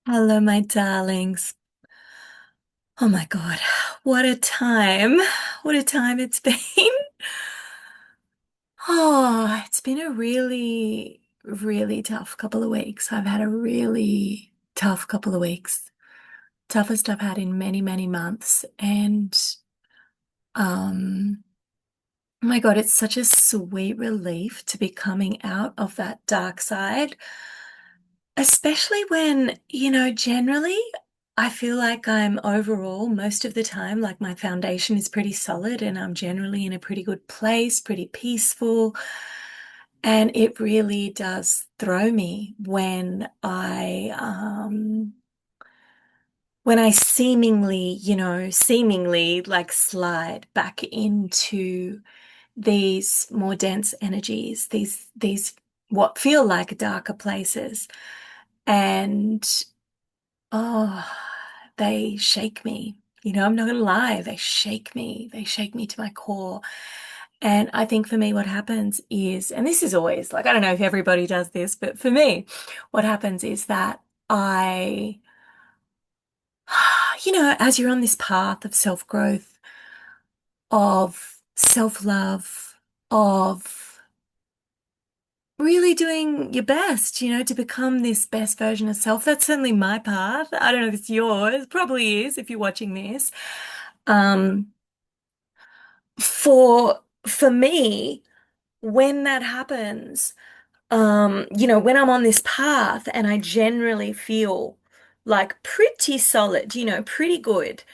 Hello, my darlings. Oh my God, what a time. What a time it's been. Oh, it's been a really, really tough couple of weeks. I've had a really tough couple of weeks. Toughest I've had in many, many months. And um, oh my God, it's such a sweet relief to be coming out of that dark side. Especially when, generally I feel like I'm overall most of the time, like my foundation is pretty solid and I'm generally in a pretty good place, pretty peaceful. And it really does throw me when I seemingly like slide back into these more dense energies, these what feel like darker places. And oh, they shake me. I'm not gonna lie, they shake me. They shake me to my core. And I think for me, what happens is, and this is always like, I don't know if everybody does this, but for me, what happens is that I, as you're on this path of self-growth, of self-love, of really doing your best, to become this best version of self. That's certainly my path. I don't know if it's yours, probably is if you're watching this. Um, for me, when that happens, when I'm on this path and I generally feel like pretty solid, pretty good.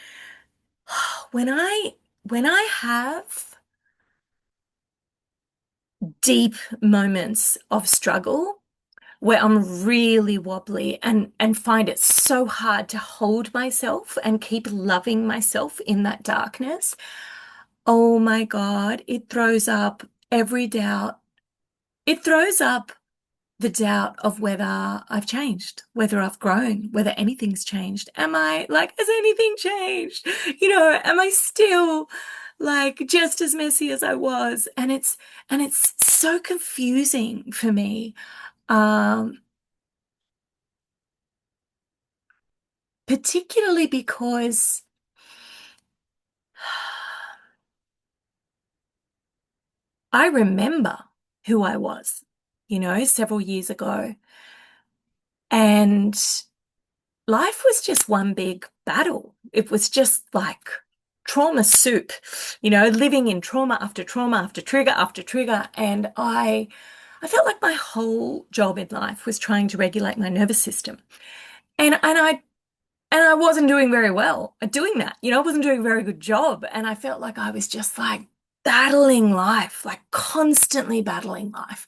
When I have deep moments of struggle, where I'm really wobbly and find it so hard to hold myself and keep loving myself in that darkness. Oh my God, it throws up every doubt. It throws up the doubt of whether I've changed, whether I've grown, whether anything's changed. Has anything changed? Am I still like just as messy as I was? And it's so confusing for me. Um, Particularly because I remember who I was, several years ago. And life was just one big battle. It was just like trauma soup, living in trauma after trauma after trigger after trigger. And I felt like my whole job in life was trying to regulate my nervous system. And I wasn't doing very well at doing that. I wasn't doing a very good job. And I felt like I was just like battling life, like constantly battling life.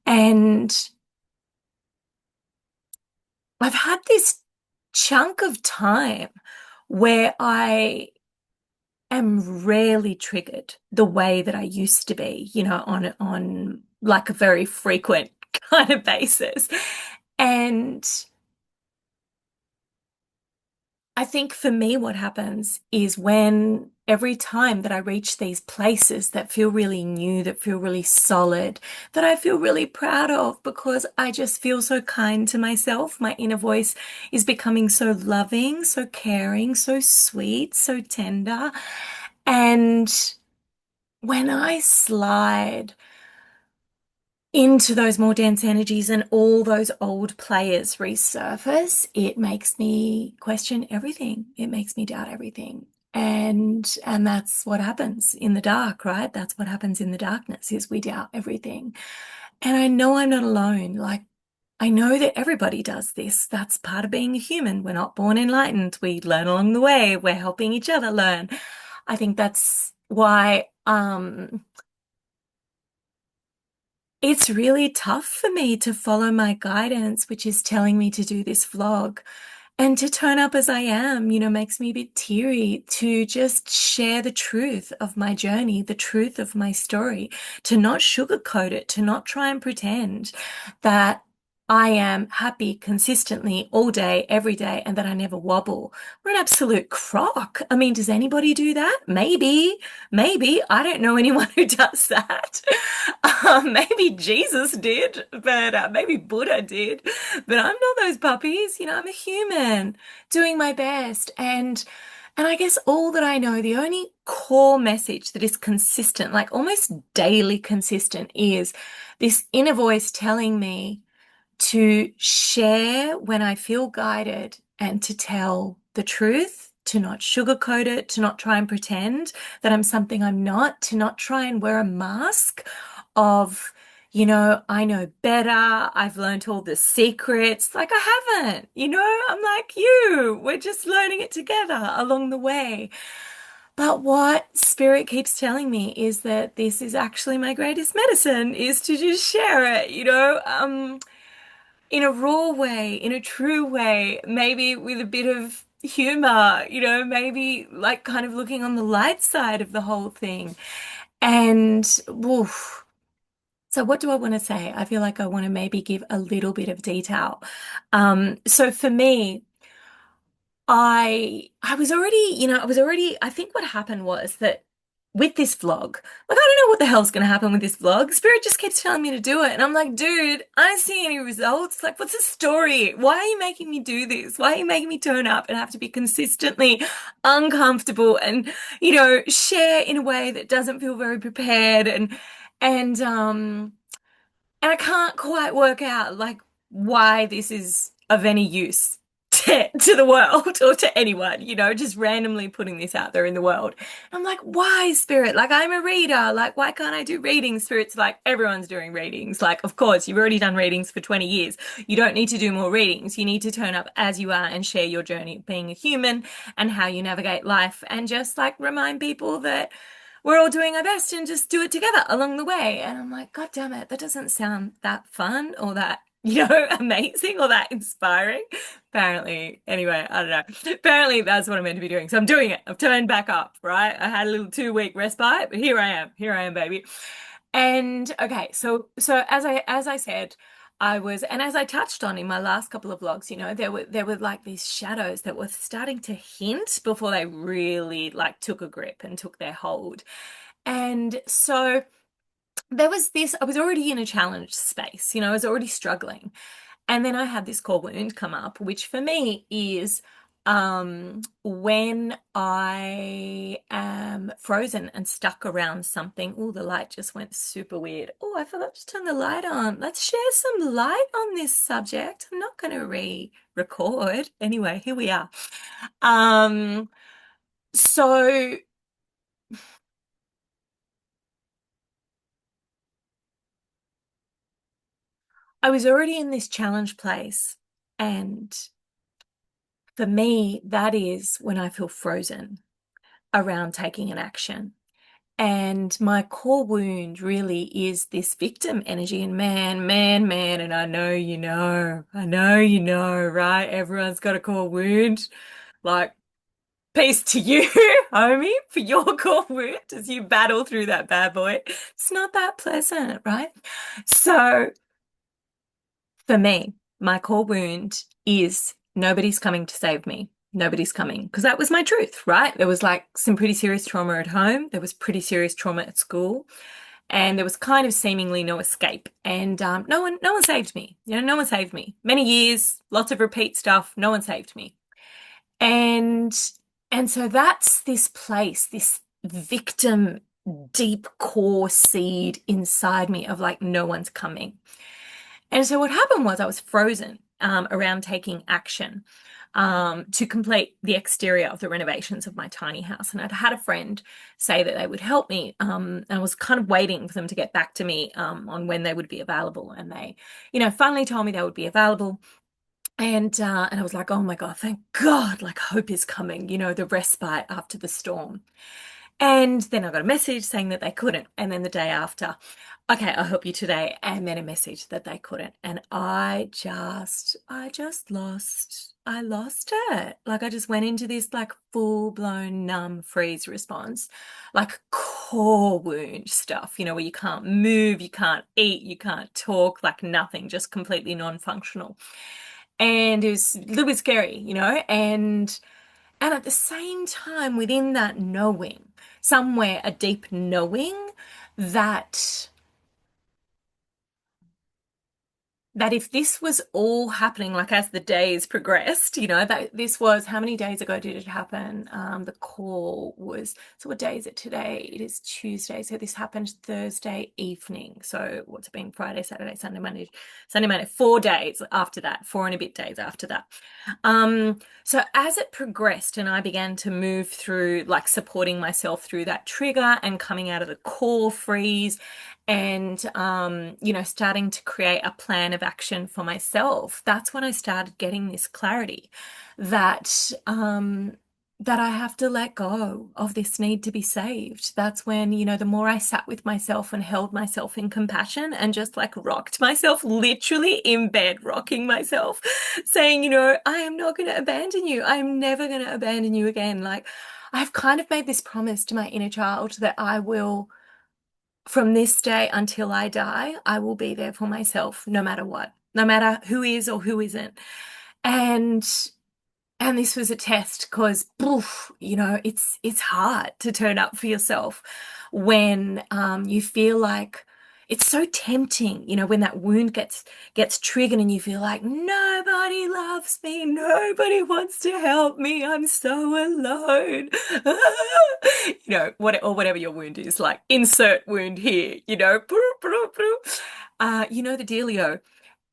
And I've had this chunk of time where I am rarely triggered the way that I used to be, on like a very frequent kind of basis. And I think for me, what happens is when every time that I reach these places that feel really new, that feel really solid, that I feel really proud of because I just feel so kind to myself. My inner voice is becoming so loving, so caring, so sweet, so tender. And when I slide into those more dense energies and all those old players resurface, it makes me question everything. It makes me doubt everything. And that's what happens in the dark, right? That's what happens in the darkness is we doubt everything. And I know I'm not alone. Like I know that everybody does this. That's part of being a human. We're not born enlightened. We learn along the way. We're helping each other learn. I think that's why it's really tough for me to follow my guidance, which is telling me to do this vlog. And to turn up as I am, makes me a bit teary to just share the truth of my journey, the truth of my story, to not sugarcoat it, to not try and pretend that. I am happy consistently all day, every day, and that I never wobble. We're an absolute crock. I mean, does anybody do that? Maybe, maybe. I don't know anyone who does that. Maybe Jesus did, but maybe Buddha did. But I'm not those puppies. I'm a human doing my best. And I guess all that I know, the only core message that is consistent, like almost daily consistent, is this inner voice telling me to share when I feel guided and to tell the truth, to not sugarcoat it, to not try and pretend that I'm something I'm not, to not try and wear a mask of, I know better. I've learned all the secrets. Like I haven't, I'm like you. We're just learning it together along the way. But what Spirit keeps telling me is that this is actually my greatest medicine, is to just share it, in a raw way, in a true way, maybe with a bit of humor, maybe like kind of looking on the light side of the whole thing. And woof. So what do I want to say? I feel like I want to maybe give a little bit of detail. So for me, I was already, I think what happened was that with this vlog, like I don't know what the hell's gonna happen with this vlog. Spirit just keeps telling me to do it. And I'm like, dude, I don't see any results. Like, what's the story? Why are you making me do this? Why are you making me turn up and have to be consistently uncomfortable and, share in a way that doesn't feel very prepared and and I can't quite work out like why this is of any use to the world or to anyone, just randomly putting this out there in the world. And I'm like, why, Spirit? Like, I'm a reader. Like, why can't I do readings? Spirit's like, everyone's doing readings. Like, of course, you've already done readings for 20 years. You don't need to do more readings. You need to turn up as you are and share your journey of being a human and how you navigate life and just like remind people that we're all doing our best and just do it together along the way. And I'm like, God damn it, that doesn't sound that fun or that, amazing or that inspiring. Apparently, anyway, I don't know. Apparently, that's what I'm meant to be doing. So I'm doing it. I've turned back up, right? I had a little 2 week respite, but here I am. Here I am, baby. And okay, so as I said, I was, and as I touched on in my last couple of vlogs, there were like these shadows that were starting to hint before they really like took a grip and took their hold. And so there was this, I was already in a challenged space, I was already struggling. And then I had this core wound come up, which for me is when I am frozen and stuck around something. Oh, the light just went super weird. Oh, I forgot to turn the light on. Let's share some light on this subject. I'm not going to re-record. Anyway, here we are. Um, so I was already in this challenge place, and for me, that is when I feel frozen around taking an action. And my core wound really is this victim energy. And man, and I know, right? Everyone's got a core wound. Like, peace to you, homie, for your core wound as you battle through that bad boy. It's not that pleasant, right? So for me, my core wound is nobody's coming to save me. Nobody's coming. Because that was my truth, right? There was like some pretty serious trauma at home. There was pretty serious trauma at school. And there was kind of seemingly no escape. And no one saved me. No one saved me. Many years, lots of repeat stuff. No one saved me. And and so that's this place, this victim deep core seed inside me of like no one's coming. And so what happened was I was frozen around taking action to complete the exterior of the renovations of my tiny house. And I'd had a friend say that they would help me. And I was kind of waiting for them to get back to me on when they would be available. And they, finally told me they would be available. And I was like, oh my God, thank God, like hope is coming, the respite after the storm. And then I got a message saying that they couldn't. And then the day after, Okay, I'll help you today. And then a message that they couldn't. And I lost it. Like I just went into this like full-blown numb freeze response, like core wound stuff, where you can't move, you can't eat, you can't talk, like nothing, just completely non-functional. And it was a little bit scary, and at the same time, within that knowing, somewhere a deep knowing that that if this was all happening, like as the days progressed, that this was, how many days ago did it happen? The call was, so what day is it today? It is Tuesday. So this happened Thursday evening. So what's it been? Friday, Saturday, Sunday, Monday, 4 days after that, four and a bit days after that. So as it progressed and I began to move through, like supporting myself through that trigger and coming out of the core freeze and starting to create a plan of action for myself, that's when I started getting this clarity that that I have to let go of this need to be saved. That's when, the more I sat with myself and held myself in compassion and just like rocked myself, literally in bed, rocking myself, saying, I am not going to abandon you. I'm never going to abandon you again. Like, I've kind of made this promise to my inner child that I will, from this day until I die, I will be there for myself no matter what, no matter who is or who isn't. And and this was a test because, it's hard to turn up for yourself when you feel like it's so tempting, when that wound gets triggered and you feel like nobody loves me, nobody wants to help me, I'm so alone. Or whatever your wound is, like insert wound here, you know the dealio.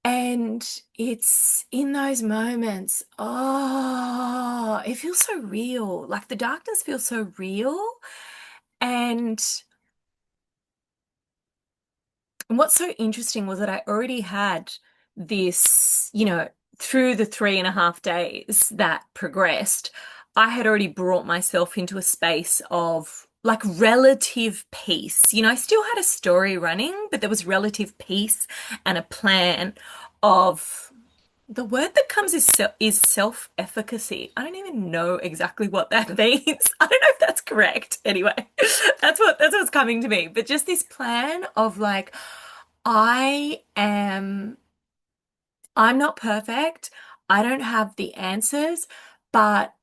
And it's in those moments, it feels so real. Like the darkness feels so real. And what's so interesting was that I already had this, through the 3.5 days that progressed, I had already brought myself into a space of like relative peace. I still had a story running, but there was relative peace and a plan of, the word that comes is self-efficacy. I don't even know exactly what that means. I don't know if that's correct. Anyway, that's what's coming to me. But just this plan of like, I am I'm not perfect. I don't have the answers, but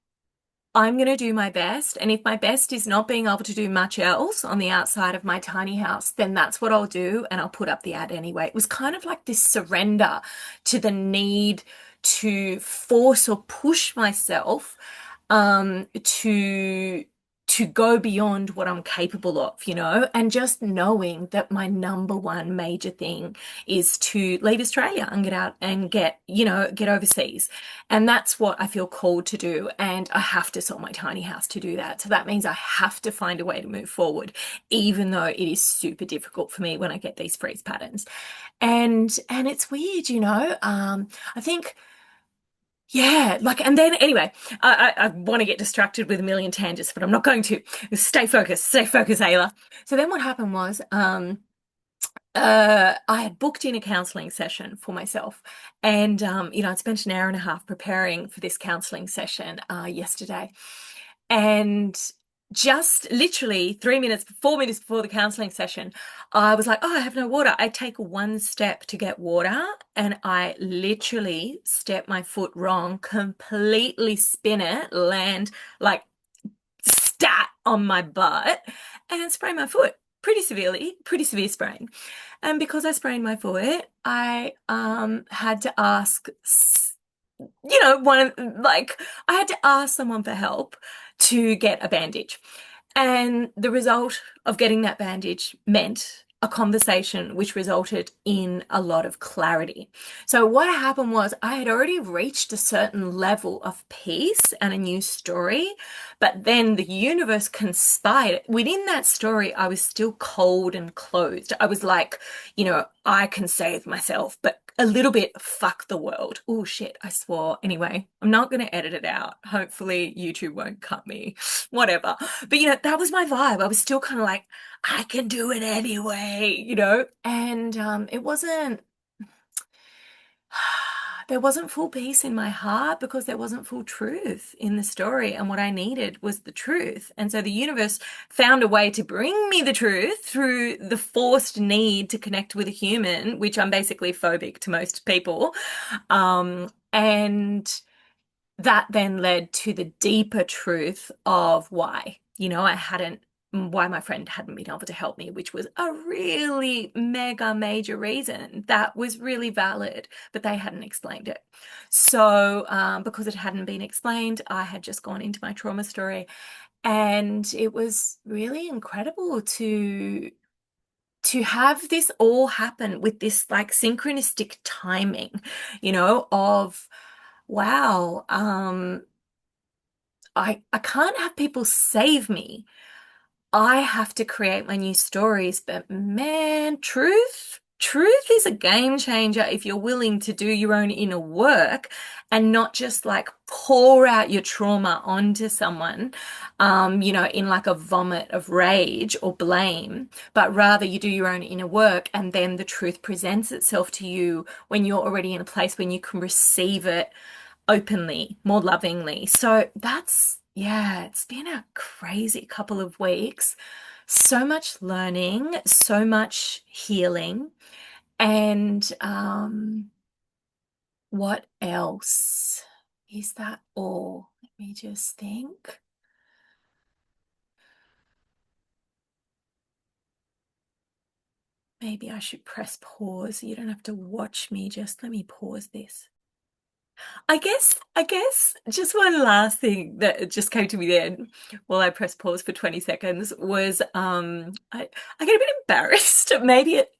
I'm going to do my best. And if my best is not being able to do much else on the outside of my tiny house, then that's what I'll do. And I'll put up the ad anyway. It was kind of like this surrender to the need to force or push myself to go beyond what I'm capable of, and just knowing that my number one major thing is to leave Australia and get out and get overseas. And that's what I feel called to do. And I have to sell my tiny house to do that. So that means I have to find a way to move forward, even though it is super difficult for me when I get these freeze patterns. And it's weird, I think, yeah, like, and then anyway, I want to get distracted with a million tangents, but I'm not going to. Stay focused, Ayla. So then what happened was, I had booked in a counseling session for myself, and I'd spent an hour and a half preparing for this counseling session yesterday, and just literally 3 minutes, 4 minutes before the counseling session, I was like, oh, I have no water. I take one step to get water, and I literally step my foot wrong, completely spin it, land like stat on my butt, and sprain my foot pretty severely, pretty severe sprain. And because I sprained my foot, I had to ask, one like I had to ask someone for help to get a bandage. And the result of getting that bandage meant a conversation which resulted in a lot of clarity. So what happened was I had already reached a certain level of peace and a new story, but then the universe conspired. Within that story, I was still cold and closed. I was like, I can save myself, but a little bit fuck the world. Oh shit, I swore. Anyway, I'm not going to edit it out. Hopefully YouTube won't cut me. Whatever. But that was my vibe. I was still kind of like, I can do it anyway. And it wasn't there wasn't full peace in my heart because there wasn't full truth in the story. And what I needed was the truth. And so the universe found a way to bring me the truth through the forced need to connect with a human, which I'm basically phobic to most people. And that then led to the deeper truth of why my friend hadn't been able to help me, which was a really mega major reason that was really valid, but they hadn't explained it. So, because it hadn't been explained, I had just gone into my trauma story, and it was really incredible to have this all happen with this like synchronistic timing, of wow, I can't have people save me. I have to create my new stories. But man, truth is a game changer if you're willing to do your own inner work and not just like pour out your trauma onto someone, in like a vomit of rage or blame, but rather you do your own inner work and then the truth presents itself to you when you're already in a place when you can receive it openly, more lovingly. So yeah, it's been a crazy couple of weeks. So much learning, so much healing. And what else? Is that all? Let me just think. Maybe I should press pause. You don't have to watch me. Just let me pause this. I guess just one last thing that just came to me then while I pressed pause for 20 seconds was I get a bit embarrassed.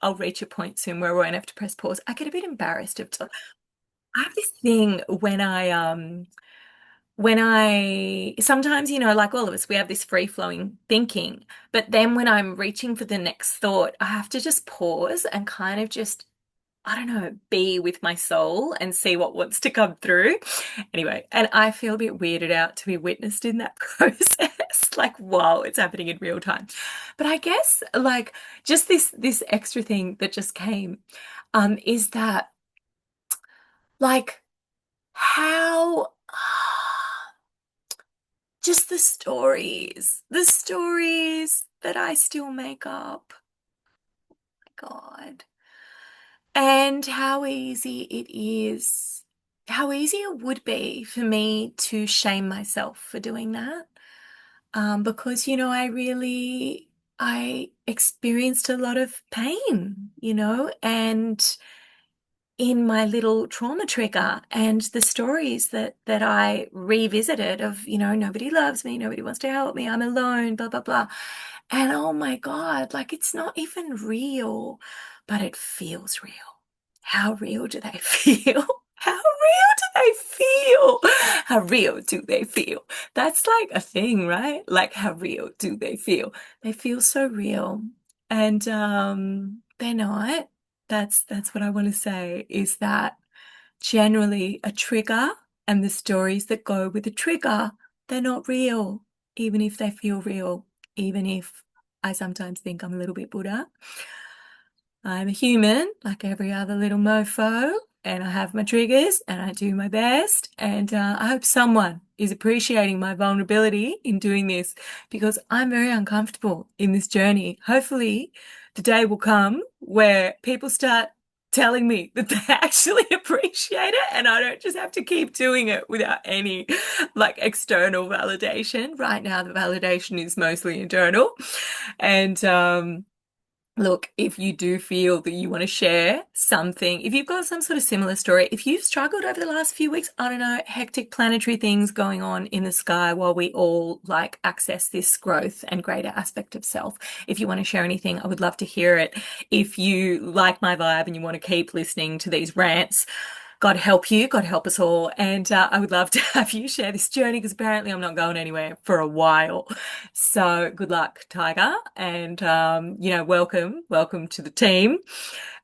I'll reach a point soon where I won't have to press pause. I get a bit embarrassed I have this thing when I sometimes, like all of us, we have this free-flowing thinking, but then when I'm reaching for the next thought, I have to just pause and kind of just I don't know, be with my soul and see what wants to come through. Anyway, and I feel a bit weirded out to be witnessed in that process, like while it's happening in real time. But I guess like just this extra thing that just came, is that like how just the stories that I still make up. My God. And how easy it would be for me to shame myself for doing that. Because, I experienced a lot of pain, and in my little trauma trigger and the stories that I revisited of, nobody loves me, nobody wants to help me, I'm alone, blah, blah, blah. And oh my God, like it's not even real, but it feels real. How real do they feel? How real do they feel? How real do they feel? That's like a thing, right? Like how real do they feel? They feel so real. And they're not. That's what I want to say is that generally a trigger and the stories that go with the trigger, they're not real, even if they feel real, even if I sometimes think I'm a little bit Buddha. I'm a human like every other little mofo, and I have my triggers and I do my best. And I hope someone is appreciating my vulnerability in doing this because I'm very uncomfortable in this journey. Hopefully, the day will come where people start telling me that they actually appreciate it and I don't just have to keep doing it without any like external validation. Right now, the validation is mostly internal. And look, if you do feel that you want to share something, if you've got some sort of similar story, if you've struggled over the last few weeks, I don't know, hectic planetary things going on in the sky while we all like access this growth and greater aspect of self. If you want to share anything, I would love to hear it. If you like my vibe and you want to keep listening to these rants, God help you, God help us all. And I would love to have you share this journey because apparently I'm not going anywhere for a while. So good luck, Tiger. And, welcome to the team.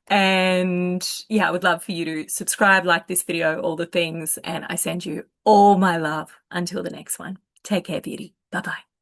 And yeah, I would love for you to subscribe, like this video, all the things, and I send you all my love until the next one. Take care, beauty. Bye bye.